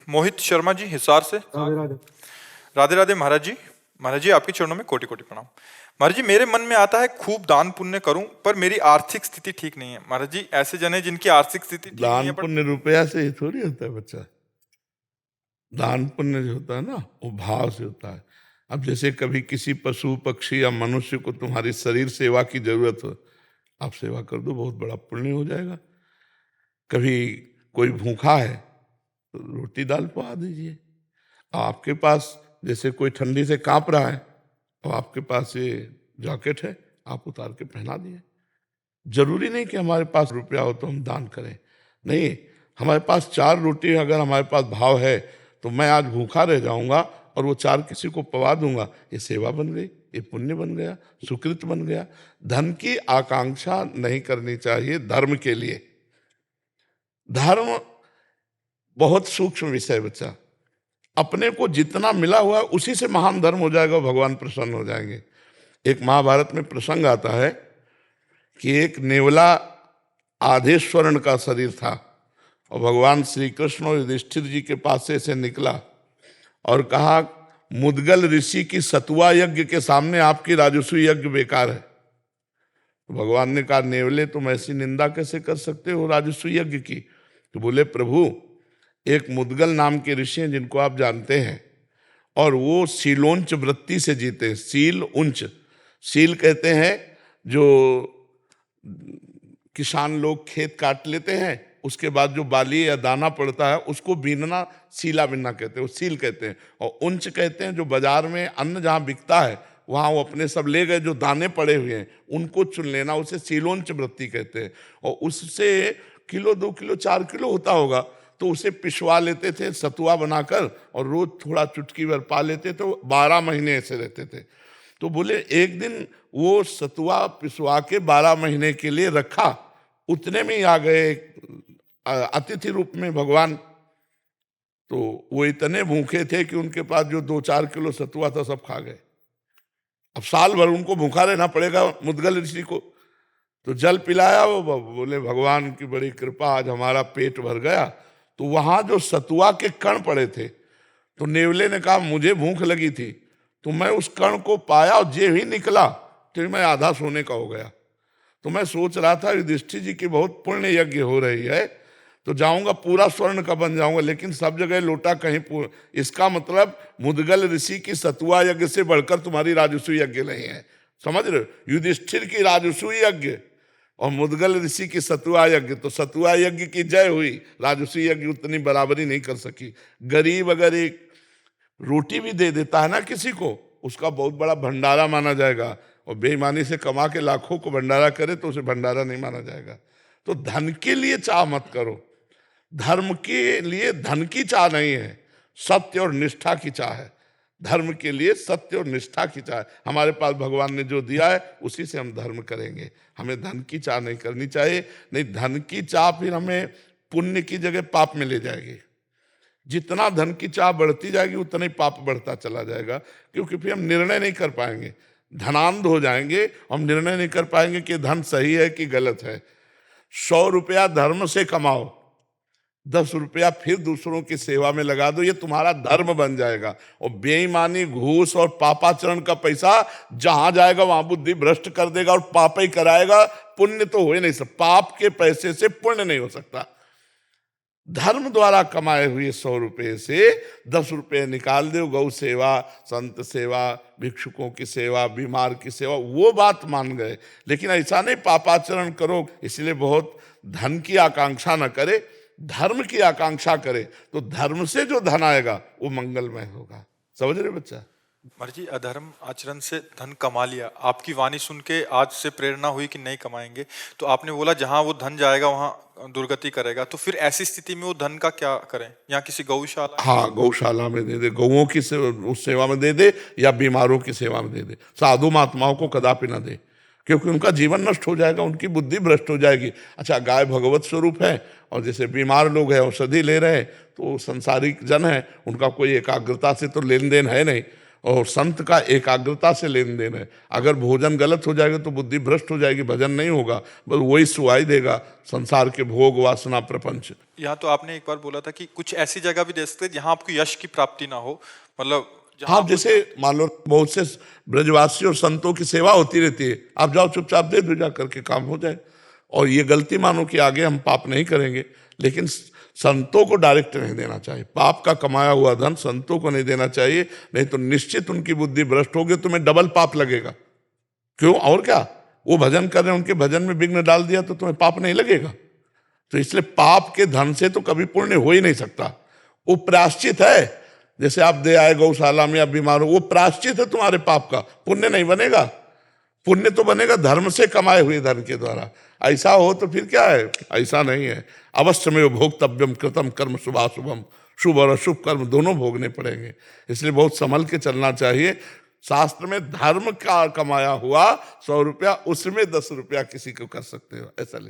मोहित शर्मा जी हिसार से। राधे राधे। राधे राधे महाराज जी। महाराज जी आपके चरणों में कोटि कोटि प्रणाम। महाराज जी मेरे मन में आता है खूब दान पुण्य करूं, पर मेरी आर्थिक स्थिति ठीक नहीं है। महाराज जी ऐसे जन है जिनकी आर्थिक स्थिति ठीक नहीं दान है पर पुण्य रुपया से ही थोड़ी होता है बच्चा। दान पुण्य जो होता है ना वो भाव से होता है। अब जैसे कभी किसी पशु पक्षी या मनुष्य को तुम्हारी शरीर सेवा की जरूरत हो, आप सेवा कर दो, बहुत बड़ा पुण्य हो जाएगा। कभी कोई भूखा है तो रोटी दाल पका दीजिए। आपके पास जैसे कोई ठंडी से कांप रहा है और आपके पास ये जैकेट है, आप उतार के पहना दिए। जरूरी नहीं कि हमारे पास रुपया हो तो हम दान करें, नहीं। हमारे पास 4 रोटी अगर हमारे पास भाव है तो मैं आज भूखा रह जाऊंगा और वो 4 किसी को पवा दूंगा, ये सेवा बन गई, ये पुण्य बन गया, सुकृत बन गया। धन की आकांक्षा नहीं करनी चाहिए धर्म के लिए। धर्म बहुत सूक्ष्म विषय बच्चा। अपने को जितना मिला हुआ है उसी से महान धर्म हो जाएगा, भगवान प्रसन्न हो जाएंगे। एक महाभारत में प्रसंग आता है कि एक नेवला आधे स्वर्ण का शरीर था और भगवान श्री कृष्ण और युधिष्ठिर जी के पास से निकला और कहा, मुद्गल ऋषि की सतुआ यज्ञ के सामने आपकी राजस्व यज्ञ बेकार है। तो भगवान ने कहा, नेवले तुम ऐसी निंदा कैसे कर सकते हो राजस्व यज्ञ की? तो बोले, प्रभु एक मुद्गल नाम के ऋषि हैं जिनको आप जानते हैं, और वो शीलोंच वृत्ति से जीते हैं। शील उंच, शील कहते हैं जो किसान लोग खेत काट लेते हैं उसके बाद जो बाली या दाना पड़ता है उसको बीनना, सीला बीनना कहते हैं, वो सील कहते हैं। और उंच कहते हैं जो बाजार में अन्न जहाँ बिकता है वहाँ वो अपने सब ले गए, जो दाने पड़े हुए हैं उनको चुन लेना, उसे शीलोंच वृत्ति कहते हैं। और उससे किलो 2 किलो 4 किलो होता होगा तो उसे पिसवा लेते थे सतुआ बनाकर, और रोज थोड़ा चुटकी भर पा लेते थे। 12 महीने ऐसे रहते थे। तो बोले एक दिन वो सतुआ पिसवा के 12 महीने के लिए रखा, उतने में ही आ गए अतिथि रूप में भगवान। तो वो इतने भूखे थे कि उनके पास जो 2-4 किलो सतुआ था सब खा गए। अब साल भर उनको भूखा रहना पड़ेगा मुद्गल ऋषि को। तो जल पिलाया, वो बोले भगवान की बड़ी कृपा, आज हमारा पेट भर गया। तो वहां जो सतुआ के कण पड़े थे, तो नेवले ने कहा मुझे भूख लगी थी तो मैं उस कण को पाया और जे ही निकला तो मैं आधा सोने का हो गया। तो मैं सोच रहा था युधिष्ठिर जी की बहुत पुण्य यज्ञ हो रही है तो जाऊंगा पूरा स्वर्ण का बन जाऊंगा, लेकिन सब जगह लोटा कहीं इसका मतलब मुद्गल ऋषि की सतुआ यज्ञ से बढ़कर तुम्हारी राजस्व यज्ञ नहीं है। समझ रहे हो? युधिष्ठिर की राजस्व यज्ञ और मुद्गल ऋषि की सतुआ यज्ञ, तो सतुआ यज्ञ की जय हुई, राजस्व यज्ञ उतनी बराबरी नहीं कर सकी। गरीब अगर एक रोटी भी दे देता है ना किसी को, उसका बहुत बड़ा भंडारा माना जाएगा, और बेईमानी से कमा के लाखों को भंडारा करे तो उसे भंडारा नहीं माना जाएगा। तो धन के लिए चाह मत करो, धर्म के लिए धन की चाह नहीं है, सत्य और निष्ठा की चाह है। धर्म के लिए सत्य और निष्ठा की चाह। हमारे पास भगवान ने जो दिया है उसी से हम धर्म करेंगे, हमें धन की चाह नहीं करनी चाहिए। नहीं, धन की चाह फिर हमें पुण्य की जगह पाप में ले जाएगी। जितना धन की चाह बढ़ती जाएगी उतना ही पाप बढ़ता चला जाएगा, क्योंकि फिर हम निर्णय नहीं कर पाएंगे, धनांध हो जाएंगे। हम निर्णय नहीं कर पाएंगे कि धन सही है कि गलत है। 100 रुपया धर्म से कमाओ, 10 रुपया फिर दूसरों की सेवा में लगा दो, ये तुम्हारा धर्म बन जाएगा। और बेईमानी, घूस और पापाचरण का पैसा जहां जाएगा वहां बुद्धि भ्रष्ट कर देगा और पाप ही कराएगा, पुण्य तो हो ही नहीं सकता। पाप के पैसे से पुण्य नहीं हो सकता। धर्म द्वारा कमाए हुए 100 रुपये से 10 रुपये निकाल दो, गौ सेवा, संत सेवा, भिक्षुकों की सेवा, बीमार की सेवा, वो बात मान गए। लेकिन ऐसा नहीं पापाचरण करो। इसलिए बहुत धन की आकांक्षा न करे, धर्म की आकांक्षा करे, तो धर्म से जो धन आएगा वो मंगलमय होगा। समझ रहे बच्चा? महाराज जी अधर्म आचरण से धन कमा लिया, आपकी वाणी सुन के आज से प्रेरणा हुई कि नहीं कमाएंगे, तो आपने बोला जहां वो धन जाएगा वहां दुर्गति करेगा, तो फिर ऐसी स्थिति में वो धन का क्या करें? यहाँ किसी गौशाला, हाँ गौशाला में दे दे, गौओं की उस सेवा में दे दे, या बीमारों की सेवा में दे दे। साधु महात्माओं को कदापि न दे, क्योंकि उनका जीवन नष्ट हो जाएगा, उनकी बुद्धि भ्रष्ट हो जाएगी। अच्छा, गाय भगवत स्वरूप है, और जैसे बीमार लोग हैं औषधि ले रहे हैं तो संसारिक जन है, उनका कोई एकाग्रता से तो लेन देन है नहीं। और संत का एकाग्रता से लेन देन है। अगर भोजन गलत हो जाएगा तो बुद्धि भ्रष्ट हो जाएगी, भजन नहीं होगा, बस वही सुहाई देगा संसार के भोग वासना प्रपंच। यहाँ तो आपने एक बार बोला था कि कुछ ऐसी जगह भी दे सकते हैं जहाँ आपको यश की प्राप्ति ना हो, मतलब जहाँ हाँ, आपको- जैसे मान लो बहुत से ब्रजवासी और संतों की सेवा होती रहती है, आप जाओ चुपचाप दे दो, जा करके काम हो जाए। और ये गलती मानो कि आगे हम पाप नहीं करेंगे, लेकिन संतों को डायरेक्ट नहीं देना चाहिए। पाप का कमाया हुआ धन संतों को नहीं देना चाहिए, नहीं तो निश्चित उनकी बुद्धि भ्रष्ट होगी, तुम्हें डबल पाप लगेगा। क्यों? और क्या, वो भजन कर रहे हैं, उनके भजन में विघ्न डाल दिया तो तुम्हें पाप नहीं लगेगा। तो इसलिए पाप के धन से तो कभी पुण्य हो ही नहीं सकता। वो प्रायश्चित है, जैसे आप दे आए गौशाला में, आप बीमार हो, वो प्रायश्चित है तुम्हारे पाप का, पुण्य नहीं बनेगा। पुण्य तो बनेगा धर्म से कमाए हुए धन के द्वारा। ऐसा हो तो फिर क्या है? ऐसा नहीं है। अवश्य में भोक्तव्यम कृतम कर्म शुभाशुभम, शुभ और अशुभ कर्म दोनों भोगने पड़ेंगे। इसलिए बहुत संभल के चलना चाहिए। शास्त्र में धर्म का कमाया हुआ 100 रुपया, उसमें 10 रुपया किसी को कर सकते हो, ऐसा लिखा।